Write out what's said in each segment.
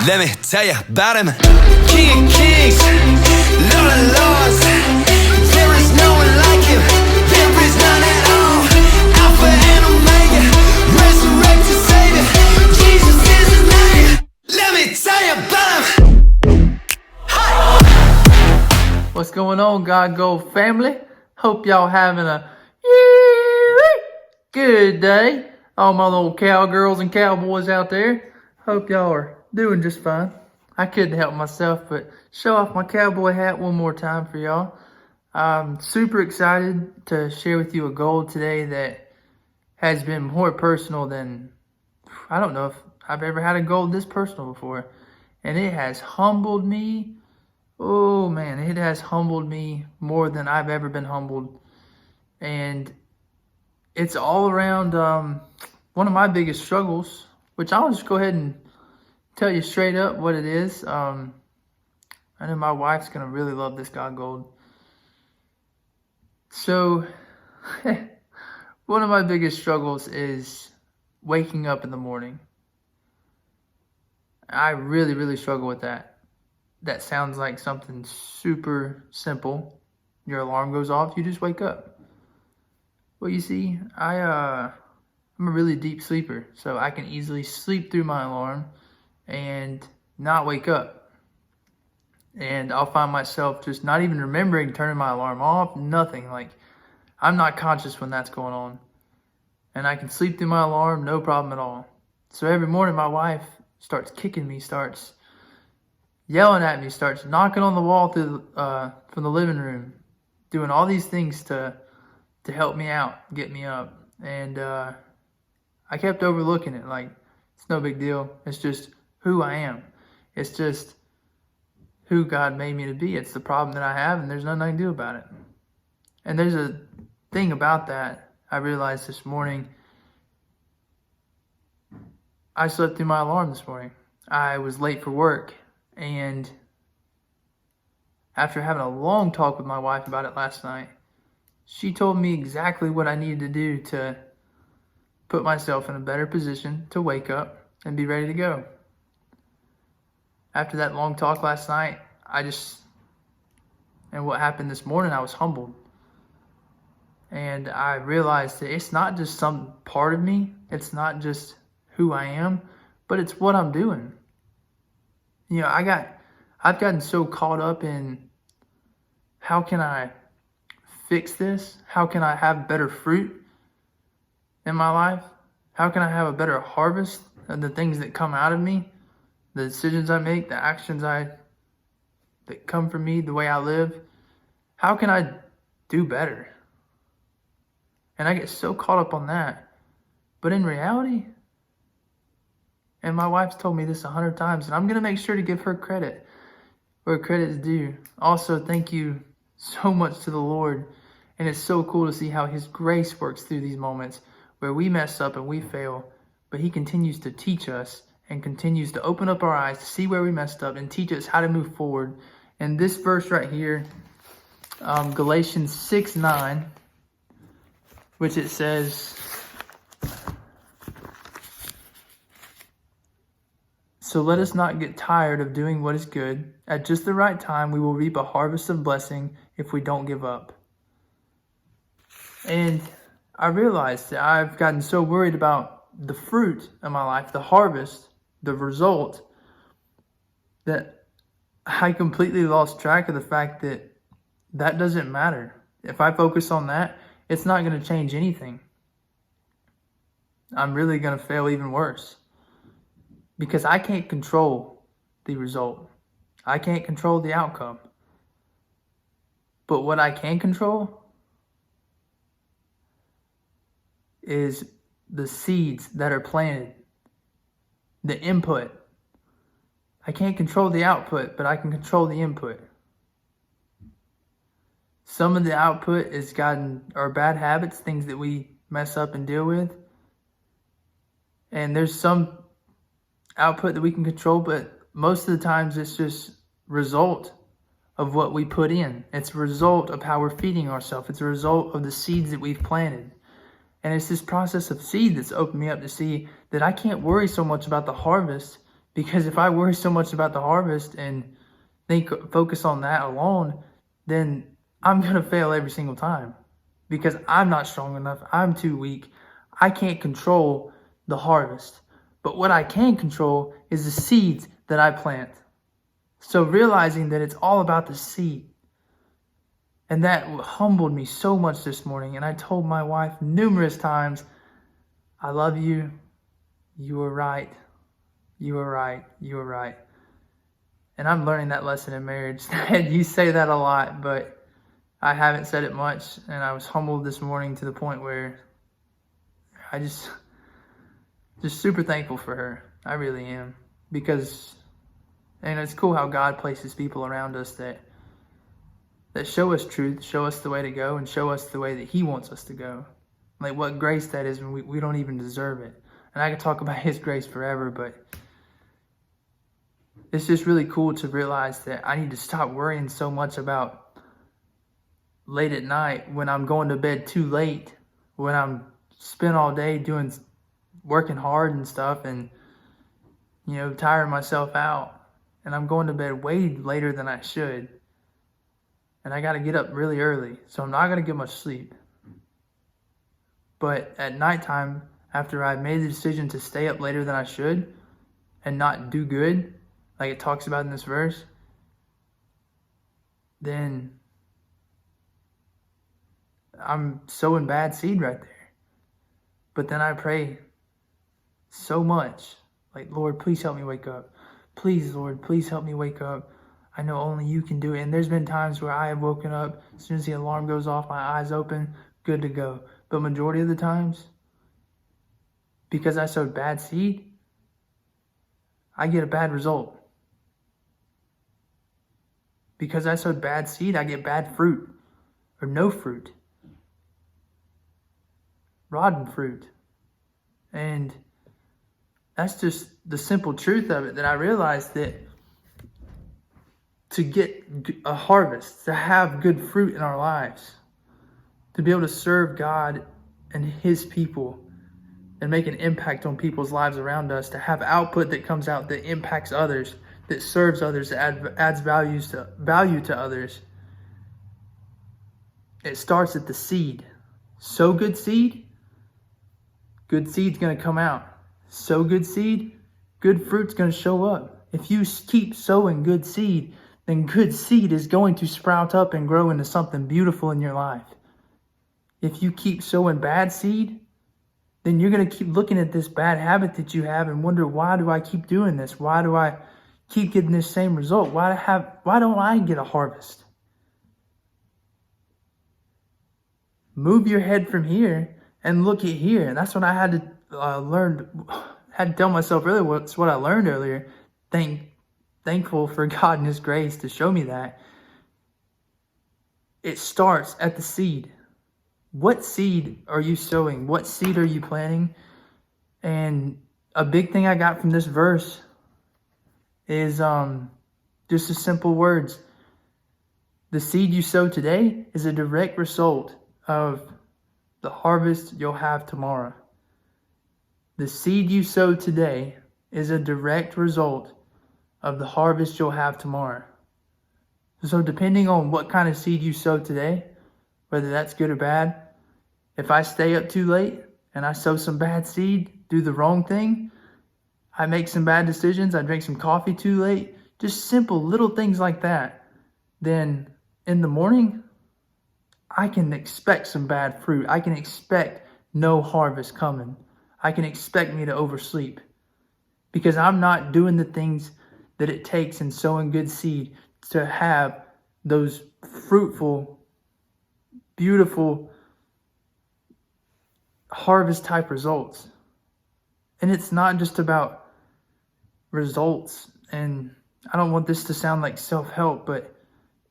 Let me tell you about him. King of kings, Lord of lords. There is no one like him. There is none at all. Alpha and Omega, resurrected Savior. Jesus is his name. Let me tell you about him. What's going on, God Gold family? Hope y'all having a good day. All my little cowgirls and cowboys out there. Hope y'all are doing just fine. I couldn't help myself but show off my cowboy hat one more time for y'all. I'm super excited to share with you a goal today that has been more personal than, I don't know if I've ever had a goal this personal before. And it has humbled me. Oh man, it has humbled me more than I've ever been humbled. And it's all around one of my biggest struggles, which I'll just go ahead and tell you straight up what it is. I know my wife's going to really love this God Gold. So, one of my biggest struggles is waking up in the morning. I really, really struggle with that. That sounds like something super simple. Your alarm goes off, you just wake up. Well, you see, I'm a really deep sleeper, so I can easily sleep through my alarm and not wake up. And I'll find myself just not even remembering turning my alarm off, nothing. Like, I'm not conscious when that's going on. And I can sleep through my alarm, no problem at all. So every morning my wife starts kicking me, starts yelling at me, starts knocking on the wall through from the living room, doing all these things to help me out, get me up. And I kept overlooking it, like, it's no big deal. It's just who I am. It's just who God made me to be. It's the problem that I have, and there's nothing I can do about it. And there's a thing about that I realized this morning. I slept through my alarm this morning. I was late for work, and after having a long talk with my wife about it last night, she told me exactly what I needed to do to put myself in a better position to wake up and be ready to go. After that long talk last night, and what happened this morning, I was humbled. And I realized that it's not just some part of me, it's not just who I am, but it's what I'm doing. You know, I've gotten so caught up in how can I fix this? How can I have better fruit in my life? How can I have a better harvest of the things that come out of me? The decisions I make, the actions that come from me, the way I live. How can I do better? And I get so caught up on that. But in reality, and my wife's told me this 100 times, and I'm going to make sure to give her credit where credit is due. Also, thank you so much to the Lord. And it's so cool to see how His grace works through these moments where we mess up and we fail, but He continues to teach us and continues to open up our eyes to see where we messed up and teach us how to move forward. And this verse right here, Galatians 6:9, which it says, "So let us not get tired of doing what is good. At just the right time, we will reap a harvest of blessing if we don't give up." And I realized that I've gotten so worried about the fruit of my life, the harvest, the result, that I completely lost track of the fact that that doesn't matter. If I focus on that, it's not going to change anything. I'm really going to fail even worse. Because I can't control the result. I can't control the outcome. But what I can control is the seeds that are planted, the input. I can't control the output, but I can control the input. Some of the output is our bad habits, things that we mess up and deal with. And there's some output that we can control, but most of the times it's just result of what we put in. It's a result of how we're feeding ourselves. It's a result of the seeds that we've planted. And it's this process of seed that's opened me up to see that I can't worry so much about the harvest Because if I worry so much about the harvest and focus on that alone, then I'm going to fail every single time because I'm not strong enough. I'm too weak. I can't control the harvest. But what I can control is the seeds that I plant. So realizing that it's all about the seed. And that humbled me so much this morning. And I told my wife numerous times, I love you. You were right. You were right. You were right. And I'm learning that lesson in marriage. You say that a lot, but I haven't said it much. And I was humbled this morning to the point where I just super thankful for her. I really am. Because, and it's cool how God places people around us that show us truth, show us the way to go, and show us the way that He wants us to go. Like what grace that is when we don't even deserve it. And I could talk about His grace forever, but it's just really cool to realize that I need to stop worrying so much about late at night when I'm going to bed too late, when I'm spent all day working hard and stuff and, tiring myself out. And I'm going to bed way later than I should. And I got to get up really early, so I'm not going to get much sleep. But at nighttime, after I made the decision to stay up later than I should and not do good, like it talks about in this verse, then I'm sowing bad seed right there. But then I pray so much, like, Lord, please help me wake up. Please, Lord, please help me wake up. I know only you can do it. And there's been times where I have woken up, as soon as the alarm goes off, my eyes open, good to go. But majority of the times, because I sowed bad seed, I get a bad result. Because I sowed bad seed, I get bad fruit or no fruit. Rotten fruit. And that's just the simple truth of it, that I realized that to get a harvest, to have good fruit in our lives, to be able to serve God and His people and make an impact on people's lives around us, to have output that comes out that impacts others, that serves others, that adds value to others. It starts at the seed. Sow good seed's going to come out. Sow good seed, good fruit's going to show up. If you keep sowing good seed, then good seed is going to sprout up and grow into something beautiful in your life. If you keep sowing bad seed, then you're going to keep looking at this bad habit that you have and wonder, why do I keep doing this? Why do I keep getting this same result? Why don't I get a harvest? Move your head from here and look at here. And that's what I had to tell myself earlier. It's what I learned earlier. Thankful for God and His grace to show me that. It starts at the seed. What seed are you sowing? What seed are you planting? And a big thing I got from this verse is just the simple words. The seed you sow today is a direct result of the harvest you'll have tomorrow. The seed you sow today is a direct result of the harvest you'll have tomorrow. So depending on what kind of seed you sow today, whether that's good or bad, if I stay up too late and I sow some bad seed, do the wrong thing, I make some bad decisions, I drink some coffee too late, just simple little things like that, then in the morning, I can expect some bad fruit. I can expect no harvest coming. I can expect me to oversleep because I'm not doing the things that it takes in sowing good seed to have those fruitful, beautiful harvest type results. And it's not just about results. And I don't want this to sound like self-help, but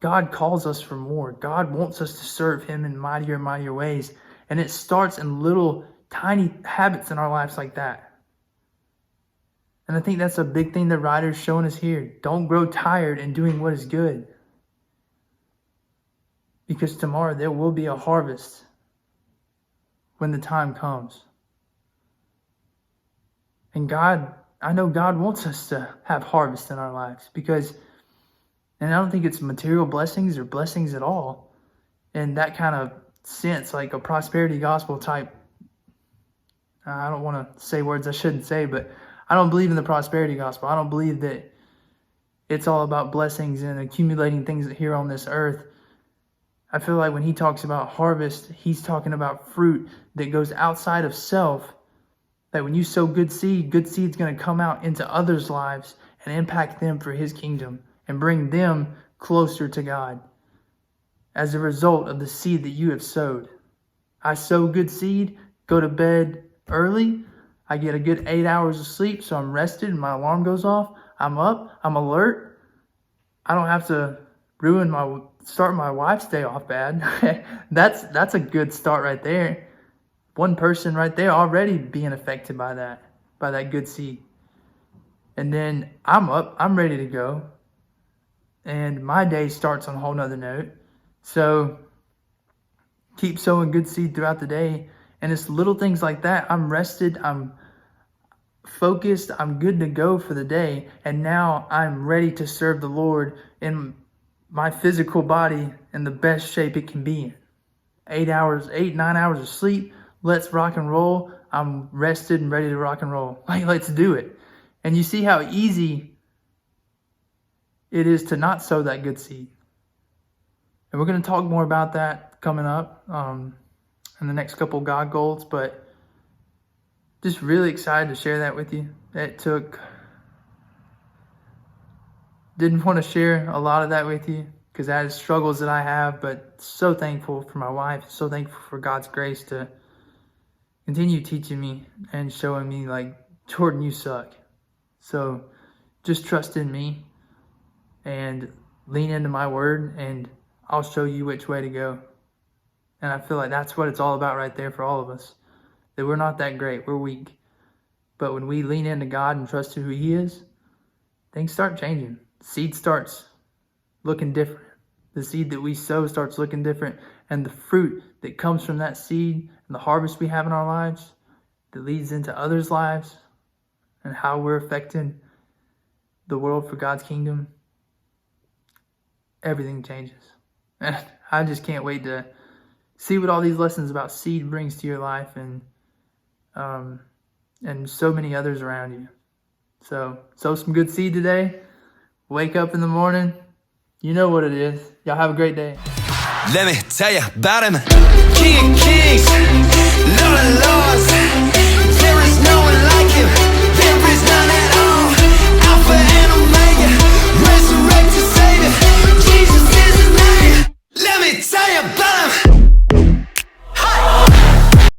God calls us for more. God wants us to serve Him in mightier and mightier ways. And it starts in little tiny habits in our lives like that. And I think that's a big thing the writer's showing us here. Don't grow tired in doing what is good. Because tomorrow there will be a harvest when the time comes. And God I know God wants us to have harvest in our lives and I don't think it's material blessings or blessings at all in that kind of sense, like a prosperity gospel type. I don't want to say words I shouldn't say, but I don't believe in the prosperity gospel. I don't believe that it's all about blessings and accumulating things here on this earth. I feel like when he talks about harvest, he's talking about fruit that goes outside of self. That when you sow good seed's going to come out into others' lives and impact them for his kingdom and bring them closer to God as a result of the seed that you have sowed. I sow good seed, go to bed early. I get a good 8 hours of sleep, so I'm rested and my alarm goes off. I'm up, I'm alert. I don't have to start my wife's day off bad. That's a good start right there. One person right there already being affected by that good seed. And then I'm up, I'm ready to go. And my day starts on a whole nother note. So keep sowing good seed throughout the day. And it's little things like that. I'm rested, I'm focused, I'm good to go for the day. And now I'm ready to serve the Lord in my physical body in the best shape it can be in. 9 hours of sleep. Let's rock and roll. I'm rested and ready to rock and roll. Like, let's do it. And you see how easy it is to not sow that good seed. And we're going to talk more about that coming up in the next couple God goals, but just really excited to share that with you. Didn't want to share a lot of that with you because that is struggles that I have, but so thankful for my wife, so thankful for God's grace to continue teaching me and showing me, like, Jordan, you suck. So just trust in me and lean into my word, and I'll show you which way to go. And I feel like that's what it's all about right there for all of us. That we're not that great, we're weak. But when we lean into God and trust who he is, things start changing. Seed starts looking different. The seed that we sow starts looking different. And the fruit that comes from that seed and the harvest we have in our lives that leads into others' lives and how we're affecting the world for God's kingdom, everything changes. And I just can't wait to see what all these lessons about seed brings to your life and so many others around you. So sow some good seed today. Wake up in the morning. You know what it is. Y'all have a great day. Let me tell you about him. King of kings, Lord of lords.